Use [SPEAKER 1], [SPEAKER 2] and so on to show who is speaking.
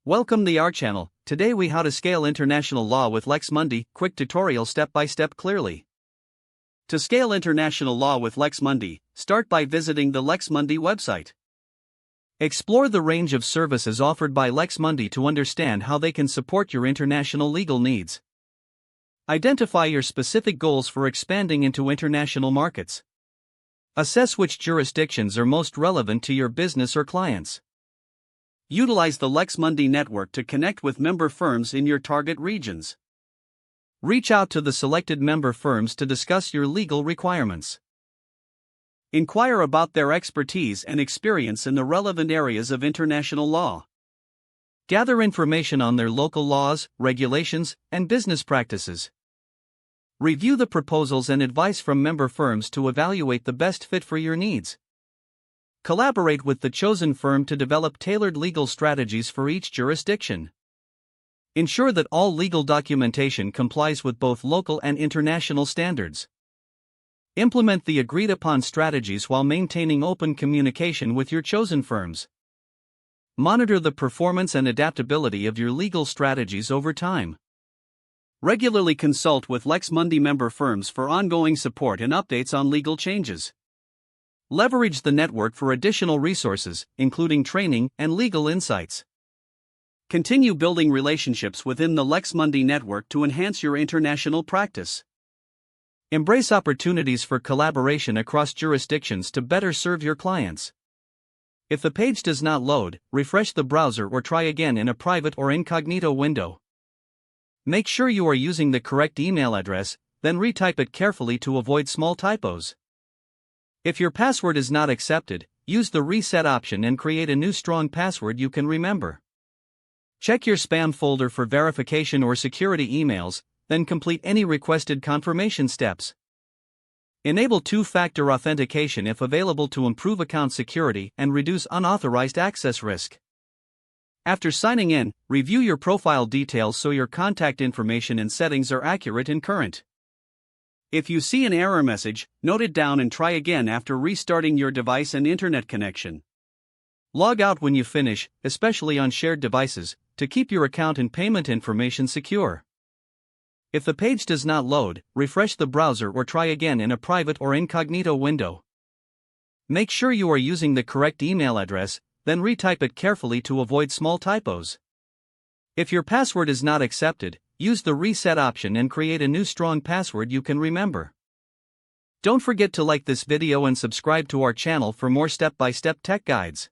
[SPEAKER 1] Welcome to our channel. Today we how to scale international law with LexMundi, quick tutorial step by step clearly. To scale international law with LexMundi, start by visiting the LexMundi website. Explore the range of services offered by LexMundi to understand how they can support your international legal needs. Identify your specific goals for expanding into international markets. Assess which jurisdictions are most relevant to your business or clients. Utilize the LexMundi network to connect with member firms in your target regions. Reach out to the selected member firms to discuss your legal requirements. Inquire about their expertise and experience in the relevant areas of international law. Gather information on their local laws, regulations, and business practices. Review the proposals and advice from member firms to evaluate the best fit for your needs. Collaborate with the chosen firm to develop tailored legal strategies for each jurisdiction. Ensure that all legal documentation complies with both local and international standards. Implement the agreed-upon strategies while maintaining open communication with your chosen firms. Monitor the performance and adaptability of your legal strategies over time. Regularly consult with LexMundi member firms for ongoing support and updates on legal changes. Leverage the network for additional resources, including training and legal insights. Continue building relationships within the LexMundi network to enhance your international practice. Embrace opportunities for collaboration across jurisdictions to better serve your clients. If the page does not load, refresh the browser or try again in a private or incognito window. Make sure you are using the correct email address, then retype it carefully to avoid small typos. If your password is not accepted, use the reset option and create a new strong password you can remember. Check your spam folder for verification or security emails, then complete any requested confirmation steps. Enable two-factor authentication if available to improve account security and reduce unauthorized access risk. After signing in, review your profile details so your contact information and settings are accurate and current. If you see an error message, note it down and try again after restarting your device and internet connection. Log out when you finish, especially on shared devices, to keep your account and payment information secure. If the page does not load, refresh the browser or try again in a private or incognito window. Make sure you are using the correct email address, then retype it carefully to avoid small typos. If your password is not accepted, use the reset option and create a new strong password you can remember. Don't forget to like this video and subscribe to our channel for more step-by-step tech guides.